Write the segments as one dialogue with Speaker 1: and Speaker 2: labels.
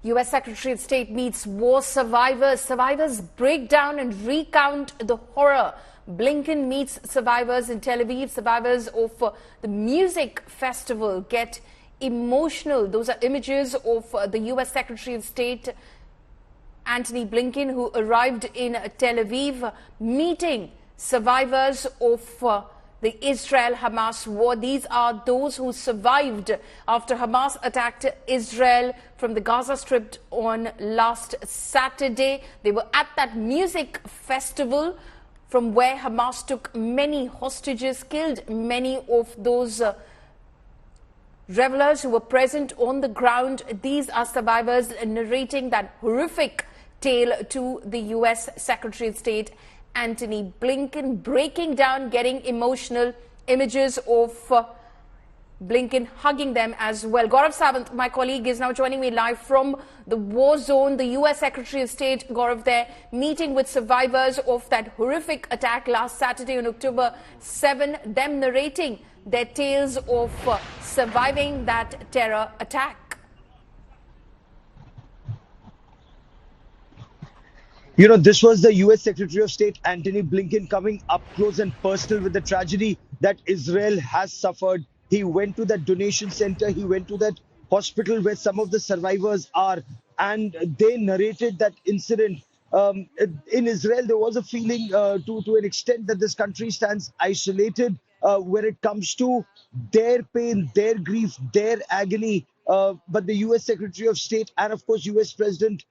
Speaker 1: U.S. Secretary of State meets war survivors. Survivors break down and recount the horror. Blinken meets survivors in Tel Aviv. Survivors of the music festival get emotional. Those are images of the U.S. Secretary of State Antony Blinken, who arrived in Tel Aviv, meeting survivors of the Israel-Hamas war. These are those who survived after Hamas attacked Israel from the Gaza Strip on last Saturday. They were at that music festival from where Hamas took many hostages, killed many of those revelers who were present on the ground. These are survivors narrating that horrific tale to the U.S. Secretary of State Antony Blinken, breaking down, getting emotional. Images of Blinken hugging them as well. Gaurav Sawant, my colleague, is now joining me live from the war zone. The U.S. Secretary of State, Gaurav, there meeting with survivors of that horrific attack last Saturday on October 7, them narrating their tales of surviving that terror attack.
Speaker 2: You know, this was the U.S. Secretary of State Antony Blinken coming up close and personal with the tragedy that Israel has suffered. He went to that donation center. He went to that hospital where some of the survivors are, and they narrated that incident. In Israel, there was a feeling to an extent that this country stands isolated when it comes to their pain, their grief, their agony. But the U.S. Secretary of State and, of course, U.S. President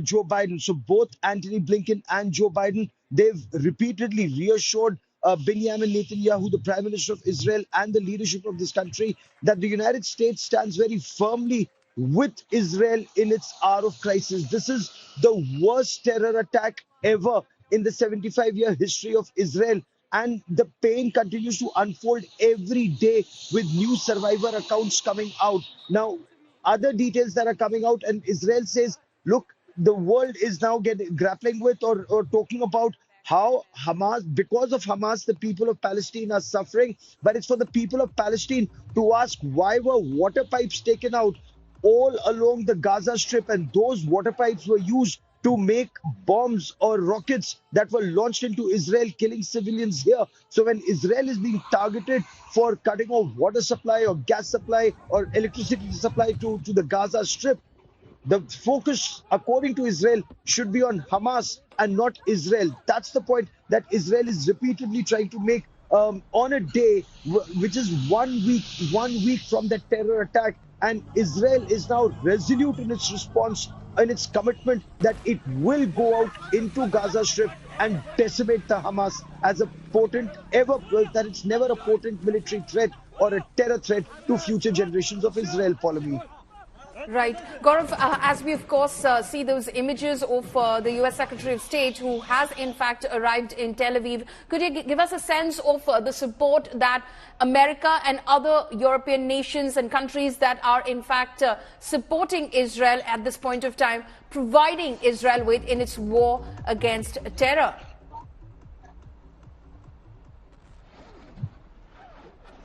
Speaker 2: Joe Biden. So both Antony Blinken and Joe Biden, they've repeatedly reassured Benjamin Netanyahu, the Prime Minister of Israel, and the leadership of this country that the United States stands very firmly with Israel in its hour of crisis. This is the worst terror attack ever in the 75-year history of Israel. And the pain continues to unfold every day with new survivor accounts coming out. Now, other details that are coming out, and Israel says, look, the world is now grappling with or talking about how Hamas, because of Hamas, the people of Palestine are suffering. But it's for the people of Palestine to ask, why were water pipes taken out all along the Gaza Strip? And those water pipes were used to make bombs or rockets that were launched into Israel, killing civilians here. So when Israel is being targeted for cutting off water supply or gas supply or electricity supply to the Gaza Strip, the focus, according to Israel, should be on Hamas and not Israel. That's the point that Israel is repeatedly trying to make on a day, which is 1 week from that terror attack. And Israel is now resolute in its response and its commitment that it will go out into Gaza Strip and decimate the Hamas as a potent, that it's never a potent military threat or a terror threat to future generations of Israel. Follow me.
Speaker 1: Right. Gaurav, as we, of course, see those images of the U.S. Secretary of State who has, in fact, arrived in Tel Aviv, could you give us a sense of the support that America and other European nations and countries that are, in fact, supporting Israel at this point of time, providing Israel with in its war against terror?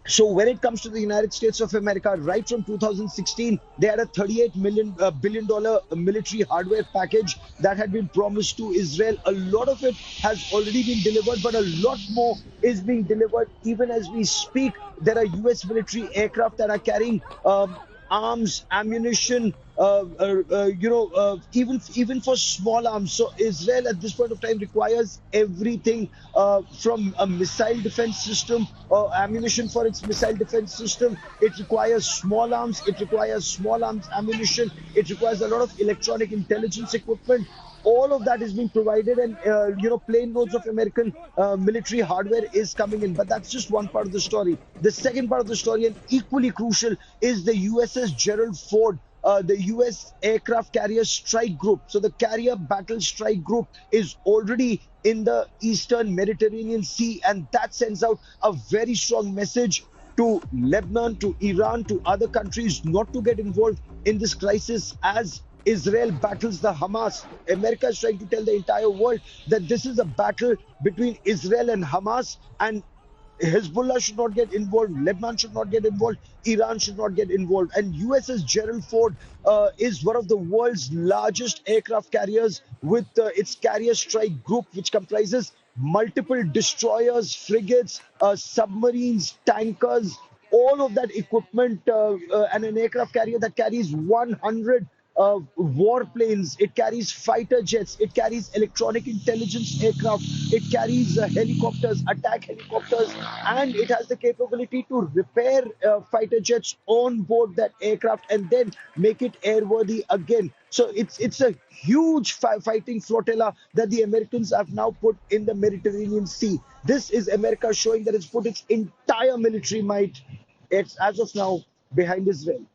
Speaker 2: So when it comes to the United States of America, right from 2016, they had a $38 billion military hardware package that had been promised to Israel. A lot of it has already been delivered, but a lot more is being delivered even as we speak. There are U.S. military aircraft that are carrying arms, ammunition, even for small arms. So Israel at this point of time requires everything from a missile defense system or ammunition for its missile defense system. It requires small arms. It requires small arms ammunition. It requires a lot of electronic intelligence equipment. All of that is being provided, and plane loads of American military hardware is coming in. But that's just one part of the story. The second part of the story, and equally crucial, is the USS Gerald Ford, the U.S. aircraft carrier strike group. So the carrier battle strike group is already in the Eastern Mediterranean Sea, and that sends out a very strong message to Lebanon, to Iran, to other countries not to get involved in this crisis as Israel battles the Hamas. America is trying to tell the entire world that this is a battle between Israel and Hamas, and Hezbollah should not get involved. Lebanon should not get involved. Iran should not get involved. And USS Gerald Ford is one of the world's largest aircraft carriers with its carrier strike group, which comprises multiple destroyers, frigates, submarines, tankers, all of that equipment, and an aircraft carrier that carries 100 warplanes, it carries fighter jets, it carries electronic intelligence aircraft, it carries helicopters, attack helicopters, and it has the capability to repair fighter jets on board that aircraft and then make it airworthy again. So it's a huge fighting flotilla that the Americans have now put in the Mediterranean Sea. This is America showing that it's put its entire military might, it's as of now, behind Israel.